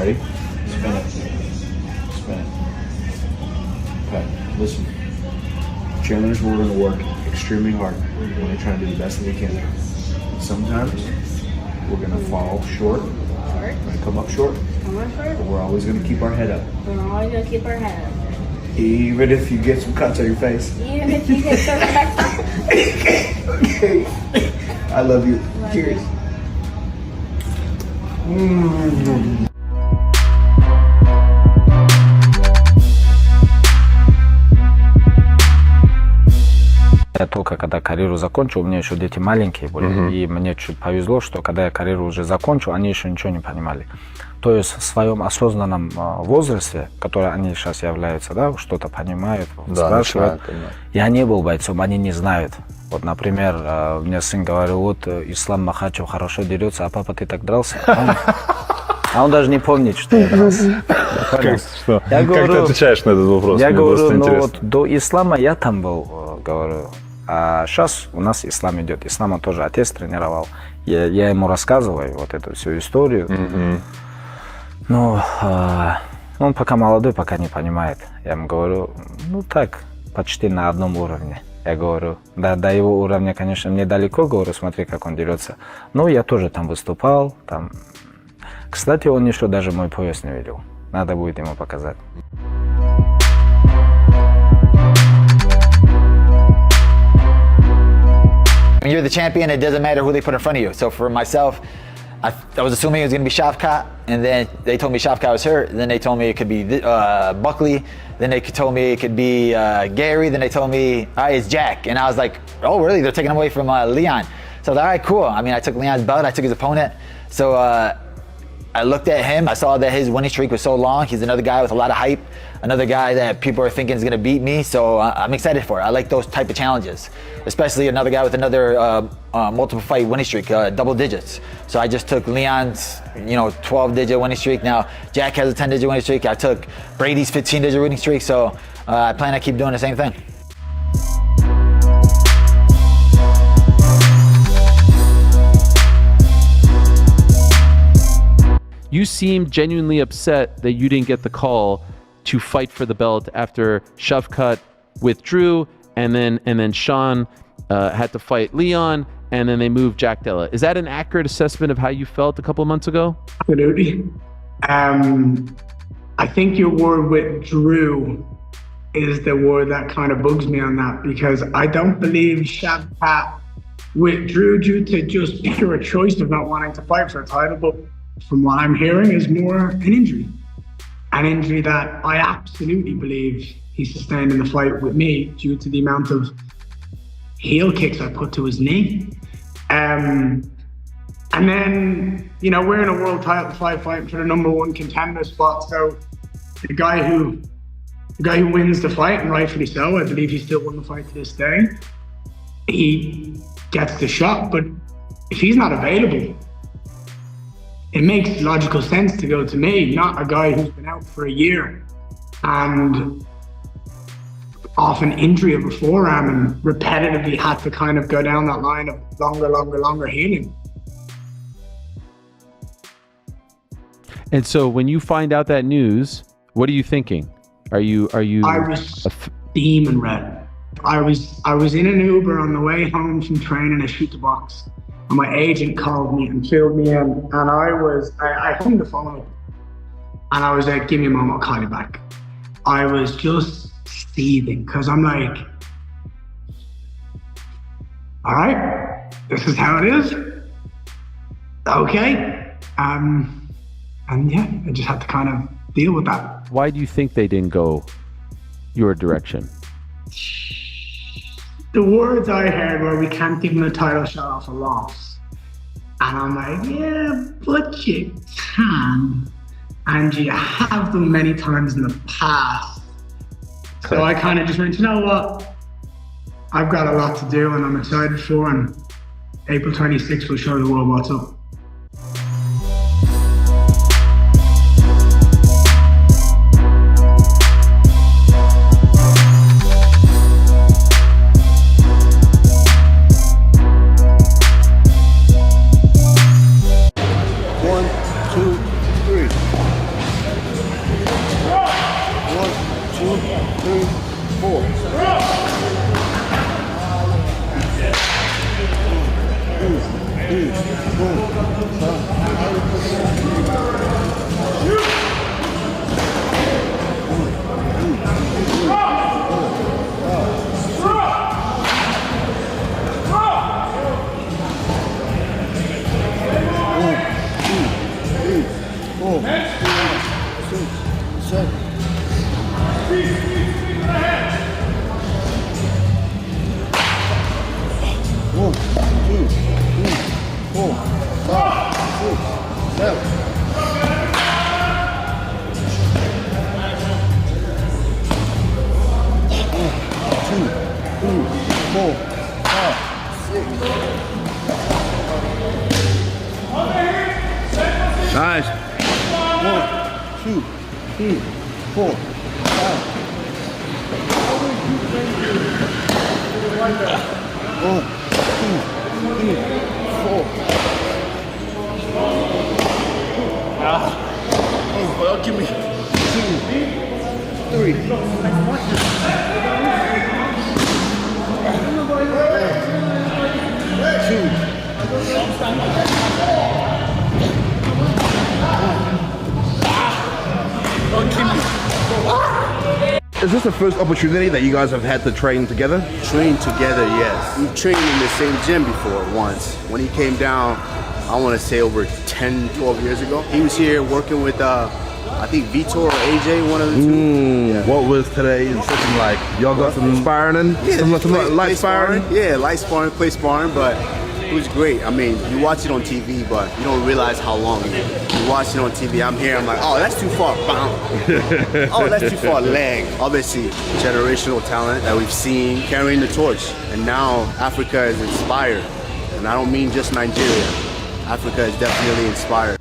Ready? Spin it. Spin it. Okay, listen. Cheerleaders, we're going to work extremely hard. We're going to try to do the best that we can. Sometimes we're going to fall short. We're going to come up short. But we're always going to keep our head up. We're always going to keep our head up. Even if you get some cuts on your face. Even if you get some Okay. I love you. Cheers. Я только когда карьеру закончил, у меня еще дети маленькие были, и мне чуть повезло, что когда я карьеру уже закончил, они еще ничего не понимали. То есть в своем осознанном возрасте, который они сейчас являются, да, что-то понимают, спрашивают. Я не был бойцом, они не знают. Вот, например, мне сын говорил, вот Ислам Махачев хорошо дерется, а папа, ты так дрался? А он даже не помнит, что я дрался. Как ты отвечаешь на этот вопрос? Я говорю, ну вот до ислама я там был, говорю. А сейчас у нас ислам идет. Ислама тоже отец тренировал. Я ему рассказываю вот эту всю историю. Но он пока молодой, пока не понимает. Я ему говорю, ну так, почти на одном уровне. Я говорю, да, до его уровня, конечно, мне далеко, говорю, смотри, как он дерется. Но я тоже там выступал. Там. Кстати, он еще даже мой пояс не видел. Надо будет ему показать. When you're the champion, it doesn't matter who they put in front of you. So for myself, I was assuming it was going to be Shavkat, and then they told me Shavkat was hurt. Then they told me it could be Buckley. Then they told me it could be Gary. Then they told me, all right, it's Jack. And I was like, oh, really? They're taking him away from Leon. So I was like, all right, cool. I mean, I took Leon's belt. I took his opponent. So I looked at him. I saw that his winning streak was so long. He's another guy with a lot of hype. Another guy that people are thinking is going to beat me. So I'm excited for it. I like those type of challenges, especially another guy with another multiple fight winning streak, double digits. So I just took Leon's, 12-digit winning streak. Now Jack has a 10-digit winning streak. I took Brady's 15-digit winning streak. So I plan to keep doing the same thing. You seemed genuinely upset that you didn't get the call to fight for the belt after Shavkat withdrew, and then Sean had to fight Leon, and then they moved Jack Della. Is that an accurate assessment of how you felt a couple of months ago? Absolutely. I think your word withdrew is the word that kind of bugs me on that, because I don't believe Shavkat withdrew due to just pure choice of not wanting to fight for a title, but from what I'm hearing is more an injury. An injury that I absolutely believe he sustained in the fight with me due to the amount of heel kicks I put to his knee. And then, we're in a world title fight fighting for the #1 contender spot. So the guy who wins the fight, and rightfully so, I believe he still won the fight to this day, he gets the shot. But if he's not available, it makes logical sense to go to me, not a guy who's been out for a year and off an injury of a forearm and repetitively had to kind of go down that line of longer healing. And so when you find out that news, what are you thinking? Are you? I was steaming red. I was in an Uber on the way home from training at Shoot the Box. And my agent called me and filled me in, and I hung the phone up, and I was like, give me a moment, I'll call you back. I was just seething, because I'm like, all right, this is how it is. Okay. And yeah, I just had to kind of deal with that. Why do you think they didn't go your direction? The words I heard were, we can't give him a title shot off a loss. And I'm like, yeah, but you can. And you have them many times in the past. So I kind of just went, you know what? I've got a lot to do and I'm excited for, and April 26th will show the world what's up. Nice. 1, 2, 3, 4, 5. Well, give me 2, 3. Is this the first opportunity that you guys have had to train together? Train together, yes. We've trained in the same gym before once. When he came down, I want to say over 10, 12 years ago. He was here working with, I think Vitor or AJ, one of the two. Yeah. What was today's session like? Y'all got some sparring in? Some light sparring? Yeah, light sparring, play sparring, but it was great. I mean, you watch it on TV, but you don't realize how long it is. You watch it on TV, I'm here, I'm like, oh, that's too far, bam. Oh, that's too far, leg. Obviously, generational talent that we've seen carrying the torch. And now Africa is inspired. And I don't mean just Nigeria. Africa is definitely inspired.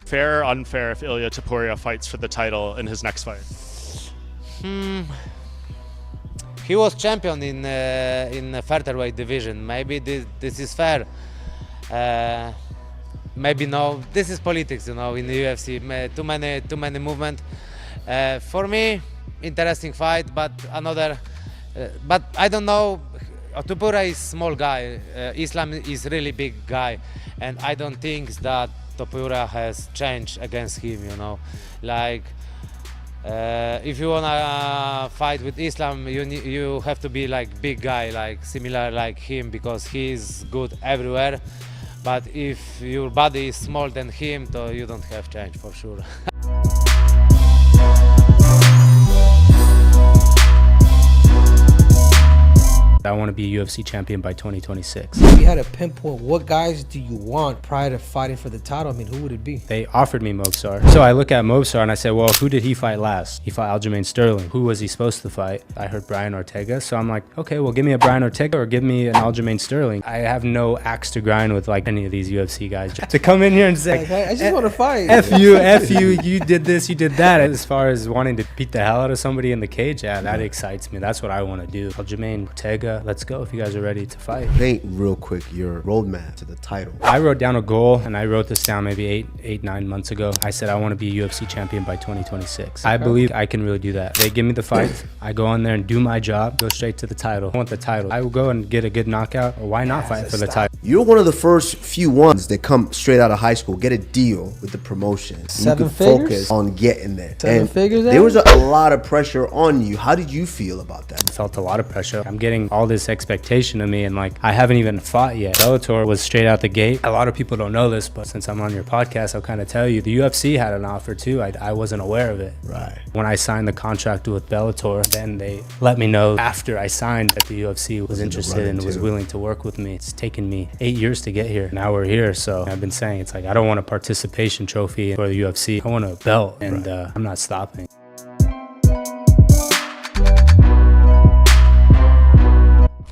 Fair or unfair if Ilia Topuria fights for the title in his next fight? He was champion in the featherweight division. Maybe this is fair. Maybe no. This is politics, you know. In the UFC, too many movement. For me, interesting fight, but another. But I don't know. Topuria is small guy. Islam is really big guy, and I don't think that Topuria has changed against him. You know, like. If you wanna fight with Islam, you have to be like big guy, like similar like him, because he is good everywhere. But if your body is smaller than him, so you don't have change for sure. I want to be a UFC champion by 2026. If you had to pinpoint what guys do you want prior to fighting for the title, I mean, who would it be? They offered me Mobsar. So I look at Mobsar and I said, well, who did he fight last? He fought Aljamain Sterling. Who was he supposed to fight? I heard Brian Ortega. So I'm like, okay, well, give me a Brian Ortega or give me an Aljamain Sterling. I have no axe to grind with like any of these UFC guys. To come in here and say, like, I just want to fight. F you, you did this, you did that. As far as wanting to beat the hell out of somebody in the cage, yeah, that excites me. That's what I want to do. Aljamain, Ortega, let's go if you guys are ready to fight. Paint real quick your roadmap to the title. I wrote down a goal, and I wrote this down maybe 9 months ago. I said I want to be a UFC champion by 2026. I believe I can really do that. They give me the fight, I go in there and do my job, go straight to the title. I want the title. I will go and get a good knockout, or why not fight for the title? You're one of the first few ones that come straight out of high school, get a deal with the promotion. Seven you could figures? focus on getting there. Seven figures? There was a lot of pressure on you. How did you feel about that? I felt a lot of pressure. I'm getting all this expectation of me, and like I haven't even fought yet. Bellator was straight out the gate. A lot of people don't know this, but since I'm on your podcast, I'll kind of tell you. The UFC had an offer too. I wasn't aware of it. Right. When I signed the contract with Bellator, then they let me know after I signed that the UFC was interested and was willing to work with me. It's taken me 8 years to get here. Now we're here, so I've been saying it's like I don't want a participation trophy for the UFC. I want a belt, and I'm not stopping.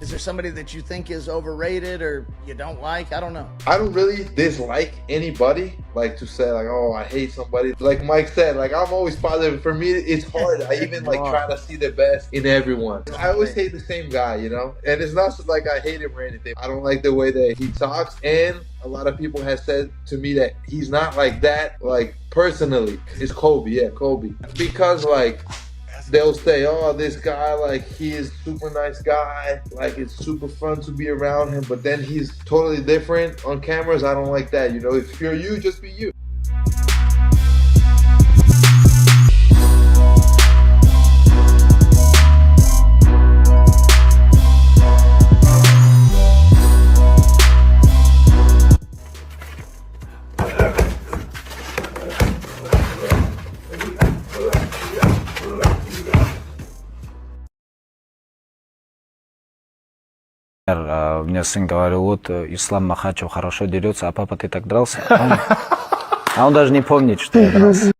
Is there somebody that you think is overrated or you don't like? I don't know. I don't really dislike anybody, like to say like, oh, I hate somebody. Like Mike said, like I'm always positive. For me, it's hard. I even like try to see the best in everyone. I always hate the same guy, you know? And it's not like I hate him or anything. I don't like the way that he talks, and a lot of people have said to me that he's not like that, like personally. It's Kobe, yeah, Kobe. Because like, they'll say, oh, this guy, like, he is super nice guy. Like, it's super fun to be around him. But then he's totally different on cameras. I don't like that. You know, if you're you, just be you. Мне сын говорил, вот Ислам Махачев хорошо дерется, а папа, ты так дрался? А он даже не помнит, что я дрался.